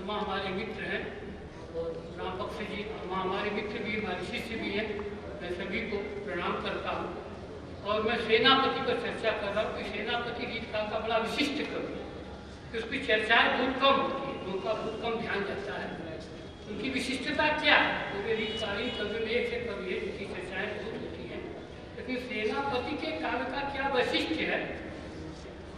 अम्मा हमारे मित्र हैं और राम बख्श जी अम्मा हमारे मित्र भी, हमारे शिष्य भी हैं। मैं सभी को प्रणाम करता हूँ और मैं सेनापति पर चर्चा कर रहा हूँ कि सेनापति रीत काल का बड़ा विशिष्ट कवि है कि उसकी चर्चाएँ बहुत कम होती है, उनका बहुत कम ध्यान जाता है। उनकी विशिष्टता क्या है? पूरे रीतकालीन कवियों में एक से कवि है जिनकी चर्चाएँ बहुत होती हैं, लेकिन सेनापति के काव्य का क्या वैशिष्ट्य है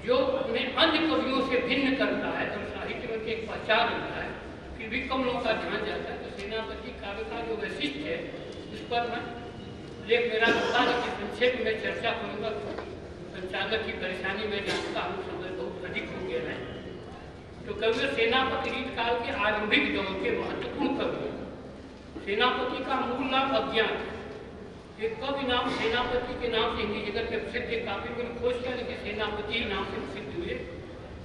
जो उन्हें अन्य कवियों से भिन्न करता है और साहित्य में एक पहचान होता है, फिर भी कम लोगों का ध्यान जाता है। तो सेनापति काव्य का जो वैशिष्ट्य है उस पर मैं लेख मेरा होता है कि संक्षेप में चर्चा करूँगा। संचालक की परेशानी में जानता हूँ, समय बहुत अधिक हो गया है। तो कवि सेनापति रीत काल के आरंभिक दौर के महत्वपूर्ण कवि। सेनापति का मूल नाम अज्ञात है। एक कवि नाम सेनापति के नाम से हिंदी जगत में प्रसिद्ध है, काफी मैंने खोज किया लेकिन सेनापति नाम से प्रसिद्ध हुए।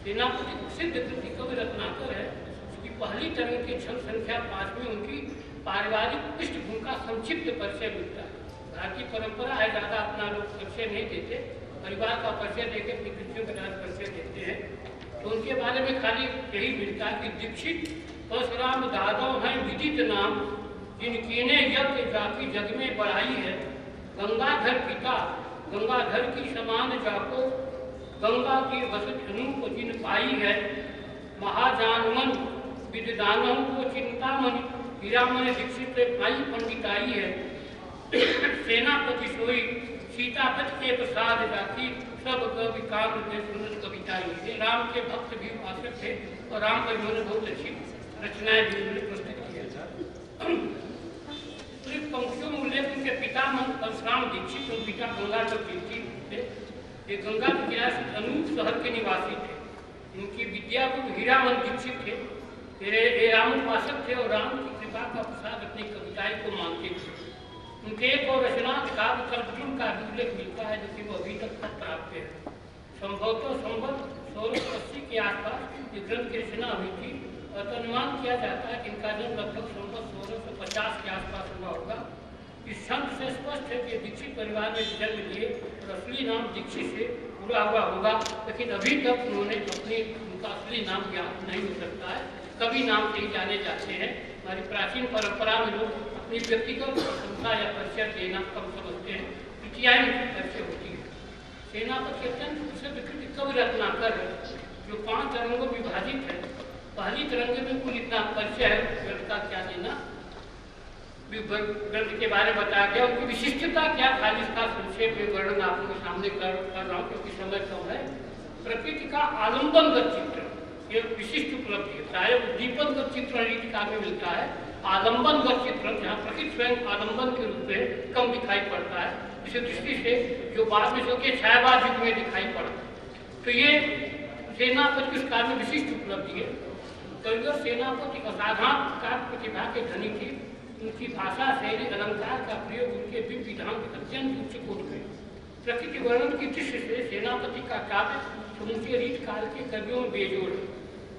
सेनापति प्रसिद्ध कृति कवि रत्नाकर है, उसकी पहली तरंग के छंद संख्या 5 में उनकी पारिवारिक पृष्ठभूमि का संक्षिप्त परिचय मिलता है। भारतीय परंपरा है, ज़्यादा अपना लोग परिचय नहीं देते, परिवार का परिचय देकर अपनी कृतियों का परिचय देते हैं। तो उनके बारे में खाली यही मिलता है कि दीक्षित परशुराम दादव हैं विदित नाम, जिनकीने यज्ञ जाति जग में बढ़ाई है। गंगाधर पिता गंगाधर की समान जाको, गंगा की वसत अनूप जिन पाई है। महाजानमन विद्वानों को चिंतामणि, हीरामणि दीक्षित पाई पंडिताई है। सेनापति सोई सीतापति के प्रसाद जाति, सब कवि काम में सुंदर कविताई। राम के भक्त भी उपासक थे और राम पर उन्होंने बहुत अच्छी रचनाएं भी उन्होंने प्रस्तुत की। पंक्तियों में उल्लेख उनके पिता परशुराम दीक्षित और पिता गंगाधर दीक्षित थे। ये गंगा के किनारे अनूप शहर के निवासी थे। उनकी विद्या को हीरामन दीक्षित थे। ये राम उपासक थे और राम की कृपा का प्रसाद अपनी कविताएं को मानते थे। उनके एक और रचना काव्य कल्पतुल का उल्लेख मिलता है जो कि वो अभी तक प्राप्त है। संभवतः संवत 1680 के आसपास ये ग्रंथ की रचना हुई थी और अनुमान किया जाता है कि इनका जन्म लगभग संवत 1650 के आसपास हुआ होगा। इस छंद से स्पष्ट है कि दीक्षित परिवार में जन्म लिए और असली नाम दीक्षित से जुड़ा हुआ होगा, लेकिन अभी तक उन्होंने उनका असली नाम ज्ञात नहीं हो सकता है, कवि नाम से ही जाने जाते हैं। हमारी प्राचीन परंपरा में लोग अपनी व्यक्तिगत प्रशंसा या परिचय देना कम समझते हैं, कृतियाँ परिचय होती है। सेनापति अत्यंत प्रसिद्ध कृति कवि रत्नाकर है जो 5 तरंगों में विभाजित है। पहली तरंग में कुल इतना परिचय है, ग्रंथ का क्या देना, ग्रंथ के बारे में बताया गया। उनकी विशिष्टता क्या था जिसका संक्षेप में वर्णन आप लोगों के सामने कर रहा हूँ क्योंकि समय कम है। प्रकृति का आलम्बनगत चित्रण ये विशिष्ट उपलब्धि है। प्राय उद्दीपनगत चित्रण रीति काल में मिलता है। आलम्बनगत चित्रण जहाँ प्रकृति स्वयं आलम्बन के रूप में कम दिखाई पड़ता है, इस दृष्टि से जो बाद में जो कि छायावाद युग में दिखाई पड़ता है। तो ये सेनापति उस काल में विशिष्ट उपलब्धि है। कविवर सेनापति असाधारण काव्य प्रतिभा के धनी थी। उनकी भाषा शैली अलंकार का प्रयोग उनके दिव्य विधान के अत्यंत उच्च कोट में। प्रकृति वर्णन की दृष्टि से सेनापति का काव्य समूचे रीत काल के कवियों में बेजोड़ है।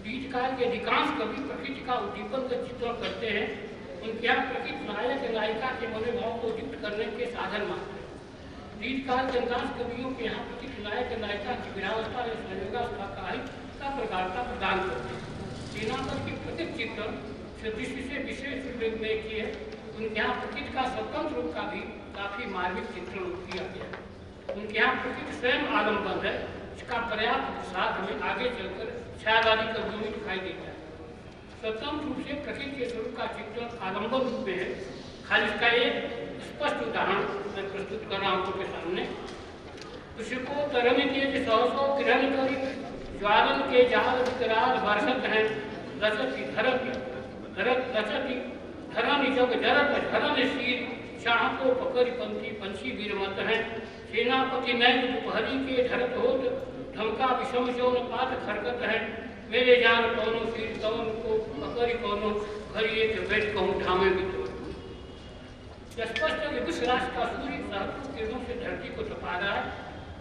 रीत काल के अधिकांश कवि प्रकृति का उद्दीपन का चित्रण करते हैं। उनके यहाँ प्रकृति नायक नायिका के मनोभाव को उद्दीप्त करने के साधन मानते हैं। रीत काल के अधिकांश कवियों के यहाँ प्रकृति नायक नायिका की विरावस्था या संयोगावस्था का प्रगाढ़ता प्रदान करते हैं। सेनापति की प्रकृति चित्रण दृष्टि से विशेष उल्लेख किए है। उनके यहाँ प्रकृति का स्वतंत्र रूप का भी काफी मार्मिक चित्रण किया गया है। उनके यहाँ प्रकृति स्वयं आलम्बन है, इसका पर्याप्त प्रसाद हमें आगे चलकर छायावादी कवियों में दिखाई देता है। स्वतंत्र रूप से प्रकृति के स्वरूप का चित्रण आलम्बन रूप में है। खाली इसका एक स्पष्ट उदाहरण मैं प्रस्तुत कर रहा हूँ आपके सामने। उसको तरंग के सहसो किरण करी, ज्वालन के जाल विकराल वर्षत हैं, रचति धरती रचति धरन जग जरत धरन शीर, शाह को पकड़ पंथी पंछी वीरमत हैं। सेनापति नैन दोपहरी के धरत होत, ढमका विषम जौन पात खरकत है। मेरे जान कौनो शीर कौन को पकड़ कौनो, घरी एक बैठ कहूँ ढामे भी तो। स्पष्ट है कि विश्व राष्ट्र का सूर्य सहस्त्र किरणों से धरती को तपा रहा है।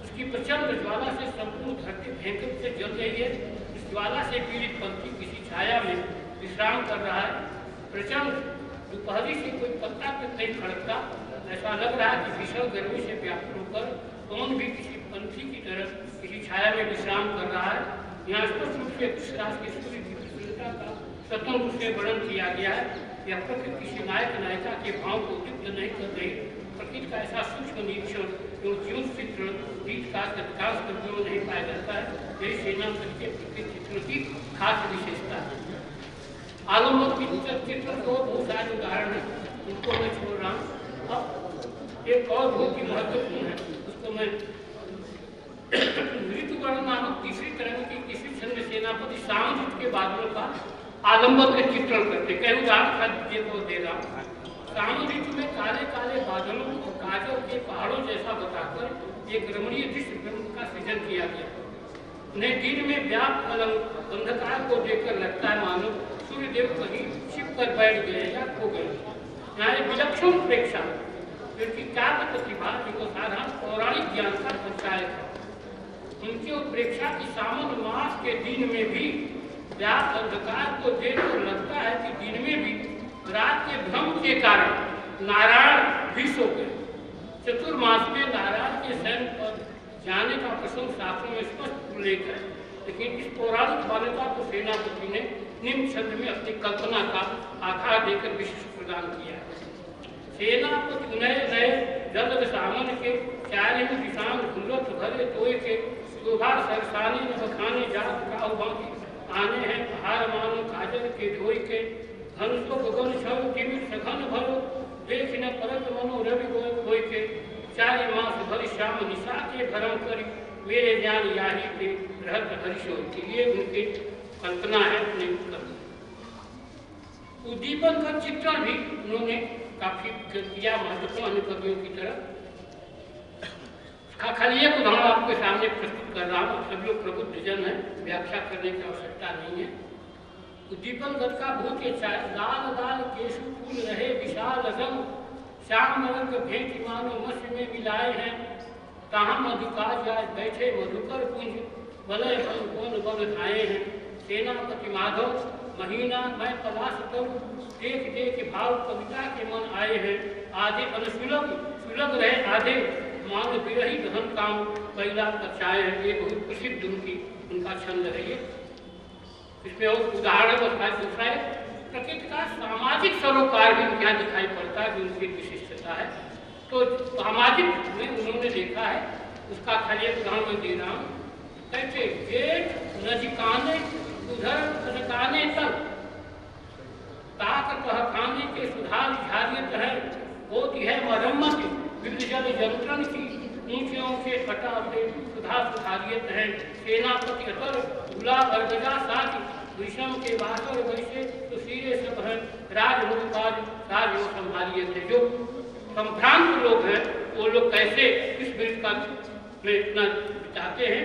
उसकी प्रचंड ज्वाला से संपूर्ण धरती भयंकर से जल रही है। इस ज्वाला से पीड़ित पंछी किसी छाया में विश्राम कर रहा है। प्रचंड दोपहरी से कोई पत्ता तक नहीं खड़कता, ऐसा लग रहा है कि भीषण गर्मी से व्याकुल होकर कौन भी किसी पंछी की तरह किसी छाया में विश्राम कर रहा है। यहाँ स्पष्ट रूप से विश्वास की सूर्य की प्रसन्नता का स्वतंत्र से वर्णन किया गया है। यह प्रकृति किसी नायक नायिका के भाव को उद्दीप्त नहीं कर रही। प्रकृति का ऐसा सूक्ष्म निरीक्षण जो जीवन चित्र गीत का अधिकांश कृतियों में नहीं पाया जाता है। यही सेनापति के प्रकृति चित्र की खास विशेषता है। आलम्बन चित्र को बहुत सारे उदाहरण है, उनको मैं छोड़ रहा हूँ। अब एक और बहुत ही महत्वपूर्ण है, उसको मैं ऋतु वर्णन नामक तीसरी तरह की किसी छंद में सेनापति सामजित के बादलों का आलम्बन के चित्रण करते। कई उदाहरण को दे रहा हूँ। सावन ऋतु में काले काले बादलों को काजल के पहाड़ों जैसा बताकर एक रमणीय दृश्य फिल्म का सृजन किया गया। उन्हें दिन में व्याप्त अलग अंधकार को देखकर लगता है मानो सूर्यदेव कहीं छिप कर बैठ गए या खो गए। यहाँ एक विलक्षण प्रेक्षा जिनकी काव्य प्रतिभा जिनको साधारण पौराणिक ज्ञान का संचायक है। उनकी उत्प्रेक्षा की सावन मास के दिन में भी व्याप्त अंधकार को देखकर लगता है कि दिन में भी रात के भ्रम के कारण नारायण भी सो गए। चतुर्मास में नारायण के सैन्य पर जाने का प्रसंग शास्त्रों में स्पष्ट उल्लेख है, लेकिन इस पौराणिक मान्यता को सेनापति ने निम्न छंद में अपनी कल्पना का आधार देकर विशिष्ट प्रदान किया है। सेनापति नए नए जल सामन के चारे किसान गुलत भरे तोय के शोभा सरसानी न बखाने जात का बाकी आने हैं पहाड़ मानो काजल के ढोई के धनुषो गगन छव टिमिर सघन भरो देख न परत मनो रवि गोय के चारे मास भरि श्याम निशा के भरम करी मेरे ज्ञान याही के रहत हरिशो के लिए उनकी कल्पना है। अपने उद्दीपन का चित्रण भी उन्होंने काफी किया महत्वपूर्ण अन्य कवियों की तरह। खाली एक उदाहरण आपके सामने प्रस्तुत कर रहा हूँ। सभी लोग प्रबुद्ध जन है, व्याख्या करने की आवश्यकता नहीं है। उद्दीपन गद का बहुत ही अच्छा है। लाल लाल केशु फूल रहे विशाल रंग श्याम रंग भेंट मानो मत्स्य में मिलाए हैं। कहाँ मधुकाज आज बैठे मधुकर कुंज वलय बन कौन बल धाए हैं। सेनापति माधव महीना मैं पलाश कर देख देख भाव कविता के मन आए हैं। आधे अनुसुलभ सुलभ रहे आधे मान विरही धन काम पहला कक्षाएं है। ये बहुत प्रसिद्ध उनका छंद है। ये इसमें और उदाहरण बताया। दूसरा है प्रकृति का सामाजिक सरोकार भी क्या दिखाई पड़ता है, जो उनकी विशिष्टता है। तो सामाजिक में उन्होंने देखा है, उसका खाली एक उदाहरण मैं दे रहा हूँ। कहते गेट नजिकाने उधर नजकाने तक ताक कहखाने के सुधार झारियत है। होती है मरम्मत विविध जल जंत्रण की ऊंचे ऊंचे कटाते सुधा सुधारियत है। सेनापति अतर गुला बरगजा साथ विषम के बासर वैसे तो सीरे सब है। राजमुखाज राज संभालियत है। जो संभ्रांत लोग हैं वो लोग कैसे इस वृत्त का में इतना बिताते हैं,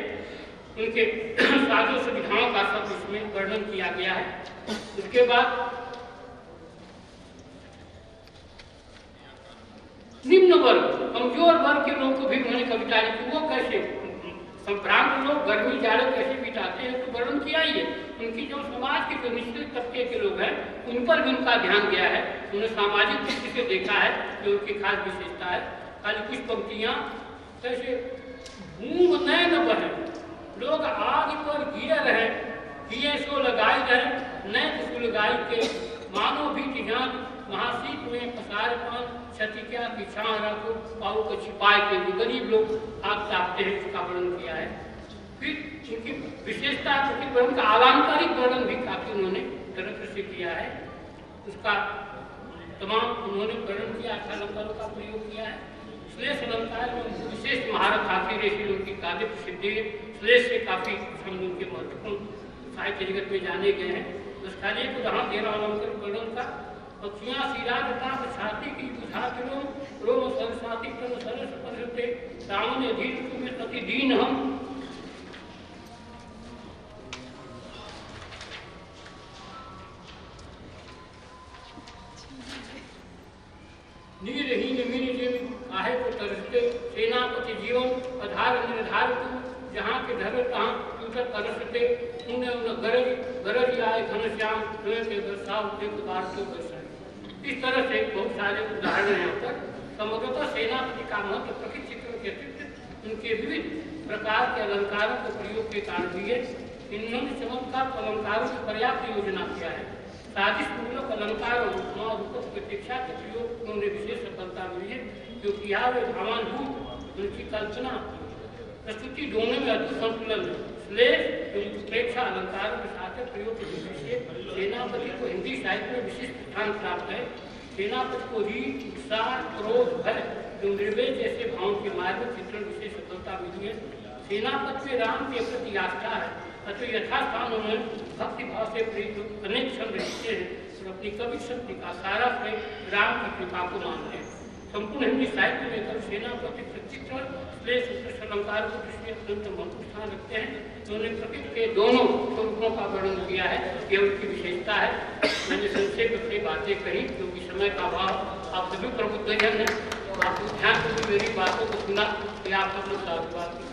उनके साधु सुविधाओं का सब इसमें वर्णन किया गया है। उसके बाद निम्न वर्ग कमजोर वर्ग के लोग को भी उन्होंने कविता लिखी। वो कैसे संभ्रांत लोग गर्मी जाड़े कैसे बिताते हैं तो वर्णन किया ही है। उनकी जो समाज के जो निश्चित तबके के लोग हैं उन पर भी उनका ध्यान गया है। उन्होंने सामाजिक दृष्टि से देखा है, जो उनकी खास विशेषता है। खाली कुछ पंक्तियाँ कैसे घूम नैन बहे लोग आग पर गिरे रहे किए सो लगाए रहे नैन सुलगाई के मानो भी ध्यान महाशीत में पसार पान क्षतिका की छां रखो पाऊ को छिपाए के जो गरीब लोग आग तापते हैं, उसका वर्णन किया है। फिर उनकी विशेषता वर्णन का आलंकारिक वर्णन भी काफी उन्होंने तरह से किया है। उसका तमाम उन्होंने वर्णन किया, अलंकारों का प्रयोग किया है। श्लेष अलंकार में विशेष महारत हासिल है, उनकी काव्य प्रसिद्धि है। श्लेष से काफी शब्द उनके महत्वपूर्ण साहित्य जगत में जाने गए हैं। बस खाली एक उदाहरण दे रहा हूँ अलंकार वर्णन का। पक्षियाँ सिराज छाती की बुझा किलो रोम सरसाती तन सरस परसते सामने धीर तुम्हें अति दीन हम। नीरहीन मीन जेम काहे को तरसते सेनापति जीवन आधार निर्धारित जहाँ के धर तहाँ उतर तरसते उन्हें गरज आए घनश्याम के बरसाव के इस तरह से बहुत सारे उदाहरण हैं। यहाँ पर समग्रतः सेनापति का महत्व प्रकृति चित्रों के अतिरिक्त उनके विविध प्रकार के अलंकारों के प्रयोग के कारण भी है। इन्होंने चमत्कार अलंकारों की पर्याप्त योजना किया है। साजिशपूर्वक अलंकार और उपमा रूपक प्रतीक्षा के प्रयोग में उन्हें विशेष सफलता मिली है, क्योंकि यह वे भावानुभूत उनकी कल्पना प्रस्तुति दोनों में अद्भुत संतुलन है। श्लेष उत्प्रेक्षा अलंकारों के साथ प्रयोग की दृष्टि से सेनापति को हिंदी साहित्य में विशिष्ट स्थान प्राप्त है। सेनापति को रीत, उत्साह, क्रोध, भय एवं निर्वेद जैसे भावों के मार्ग में चित्रण विशेष सफलता मिली है। सेनापति में राम के प्रति आस्था है, अतः यथास्थान उन्होंने भक्ति भाव से प्रेरित अनेक क्षण रहते हैं और अपनी कवि शक्ति का सारा श्रेय राम की कृपा को मानते हैं। संपूर्ण हिंदी साहित्य में कवि सेनापति प्रचित्र श्लेष उत्कृष्ट अलंकार को दृष्टि अत्यंत महत्वपूर्ण स्थान रखते हैं। उन्होंने प्रकृति के दोनों स्वरूपों का वर्णन किया है, यह उनकी विशेषता है। मैंने संक्षेप में अपनी बातें कही क्योंकि समय का अभाव, आप सभी प्रबुद्ध जन हैं, आप ध्यान से मेरी बातों को सुना तो आप सब लोग साधुवाद की